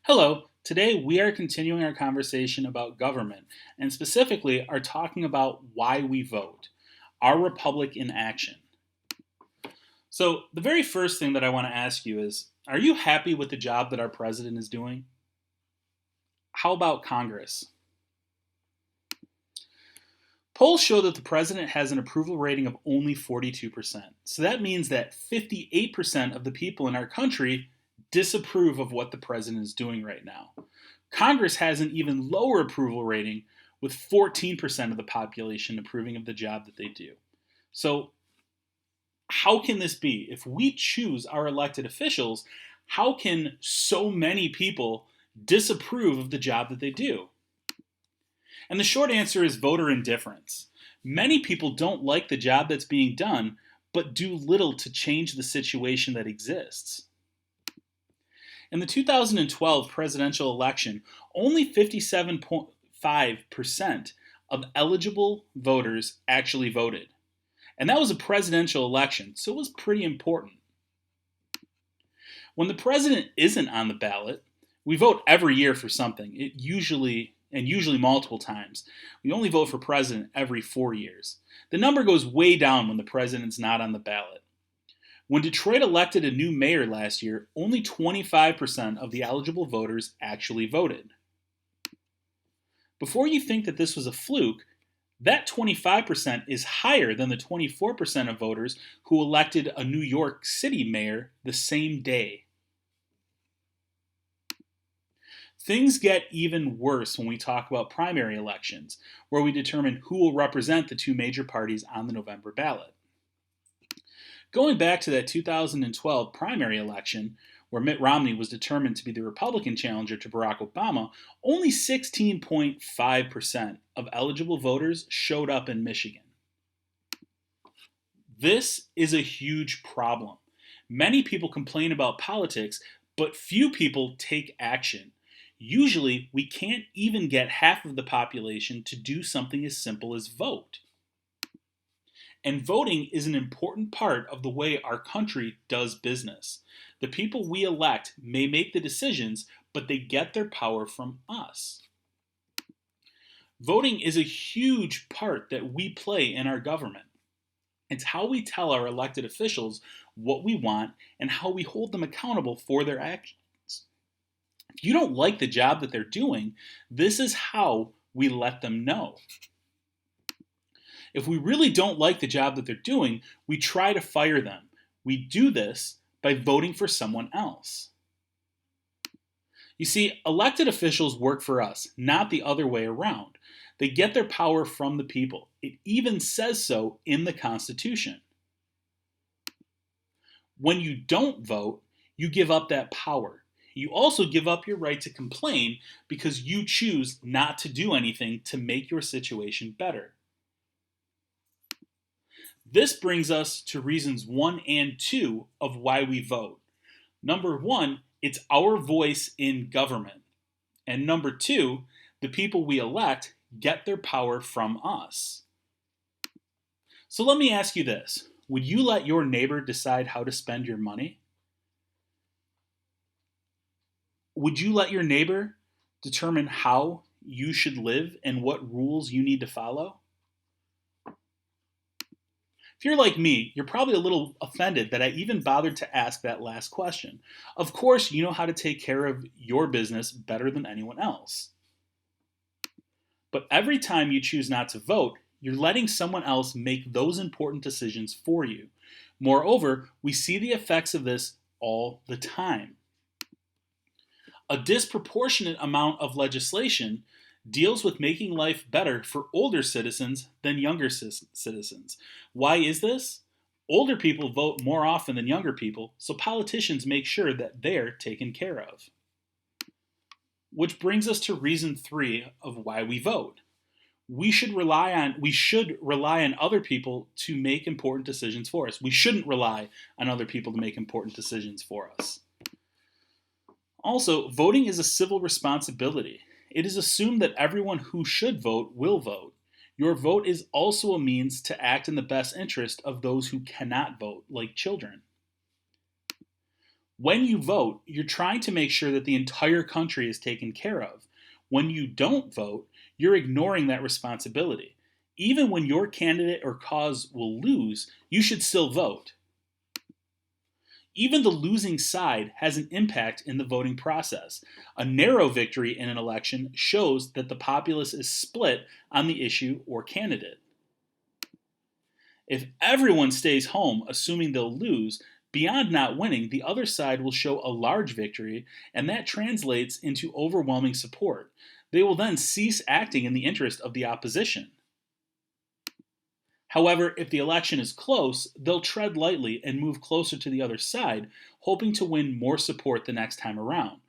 Hello. Today we are continuing our conversation about government and specifically are talking about why we vote, our republic in action. So, the very first thing that I want to ask you is, are you happy with the job that our president is doing? How about Congress? Polls show that the president has an approval rating of only 42%. So that means that 58% of the people in our country disapprove of what the president is doing right now. Congress has an even lower approval rating, with 14% of the population approving of the job that they do. So, how can this be? If we choose our elected officials, how can so many people disapprove of the job that they do? And the short answer is voter indifference. Many people don't like the job that's being done, but do little to change the situation that exists. In the 2012 presidential election, only 57.5% of eligible voters actually voted. And that was a presidential election, so it was pretty important. When the president isn't on the ballot, we vote every year for something. Usually multiple times. We only vote for president every 4 years. The number goes way down when the president's not on the ballot. When Detroit elected a new mayor last year, only 25% of the eligible voters actually voted. Before you think that this was a fluke, that 25% is higher than the 24% of voters who elected a New York City mayor the same day. Things get even worse when we talk about primary elections, where we determine who will represent the two major parties on the November ballot. Going back to that 2012 primary election, where Mitt Romney was determined to be the Republican challenger to Barack Obama, only 16.5% of eligible voters showed up in Michigan. This is a huge problem. Many people complain about politics, but few people take action. Usually, we can't even get half of the population to do something as simple as vote. And voting is an important part of the way our country does business. The people we elect may make the decisions, but they get their power from us. Voting is a huge part that we play in our government. It's how we tell our elected officials what we want and how we hold them accountable for their actions. If you don't like the job that they're doing, this is how we let them know. If we really don't like the job that they're doing, we try to fire them. We do this by voting for someone else. You see, elected officials work for us, not the other way around. They get their power from the people. It even says so in the Constitution. When you don't vote, you give up that power. You also give up your right to complain because you choose not to do anything to make your situation better. This brings us to reasons 1 and 2 of why we vote. Number 1, it's our voice in government. And number 2, the people we elect get their power from us. So let me ask you this. Would you let your neighbor decide how to spend your money? Would you let your neighbor determine how you should live and what rules you need to follow? If you're like me, you're probably a little offended that I even bothered to ask that last question. Of course, you know how to take care of your business better than anyone else. But every time you choose not to vote, you're letting someone else make those important decisions for you. Moreover, we see the effects of this all the time. A disproportionate amount of legislation deals with making life better for older citizens than younger citizens. Why is this? Older people vote more often than younger people, so politicians make sure that they're taken care of. Which brings us to reason 3 of why we vote. We should rely on other people to make important decisions for us. We shouldn't rely on other people to make important decisions for us. Also, voting is a civil responsibility. It is assumed that everyone who should vote will vote. Your vote is also a means to act in the best interest of those who cannot vote, like children. When you vote, you're trying to make sure that the entire country is taken care of. When you don't vote, you're ignoring that responsibility. Even when your candidate or cause will lose, you should still vote. Even the losing side has an impact in the voting process. A narrow victory in an election shows that the populace is split on the issue or candidate. If everyone stays home assuming they'll lose, beyond not winning, the other side will show a large victory, and that translates into overwhelming support. They will then cease acting in the interest of the opposition. However, if the election is close, they'll tread lightly and move closer to the other side, hoping to win more support the next time around.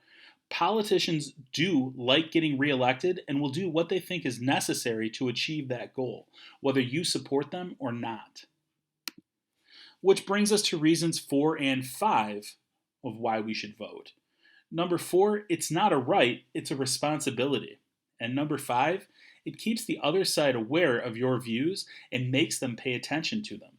Politicians do like getting reelected and will do what they think is necessary to achieve that goal, whether you support them or not. Which brings us to reasons 4 and 5 of why we should vote. Number 4, it's not a right, it's a responsibility. And number 5, it keeps the other side aware of your views and makes them pay attention to them.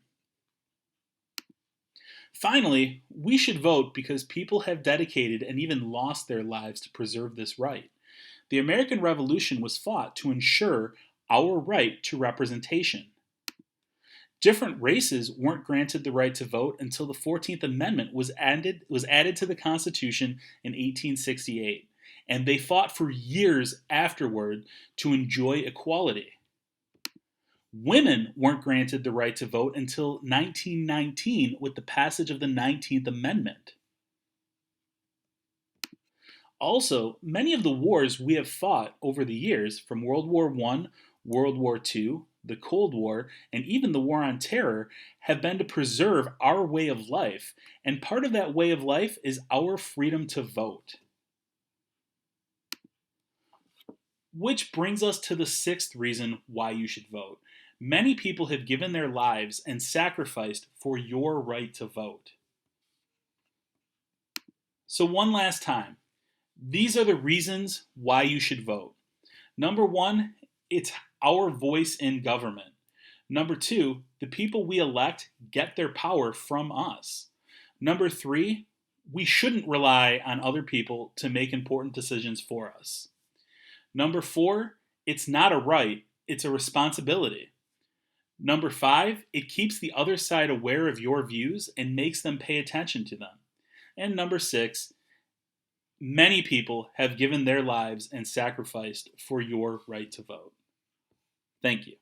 Finally, we should vote because people have dedicated and even lost their lives to preserve this right. The American Revolution was fought to ensure our right to representation. Different races weren't granted the right to vote until the 14th Amendment was added to the Constitution in 1868, and they fought for years afterward to enjoy equality. Women weren't granted the right to vote until 1919 with the passage of the 19th Amendment. Also, many of the wars we have fought over the years, from World War I, World War II, the Cold War, and even the War on Terror, have been to preserve our way of life, and part of that way of life is our freedom to vote. Which brings us to the sixth reason why you should vote. Many people have given their lives and sacrificed for your right to vote. So, one last time, these are the reasons why you should vote. Number 1, it's our voice in government. Number 2, the people we elect get their power from us. Number 3, we shouldn't rely on other people to make important decisions for us. Number 4, it's not a right, it's a responsibility. Number 5, it keeps the other side aware of your views and makes them pay attention to them. And number 6, many people have given their lives and sacrificed for your right to vote. Thank you.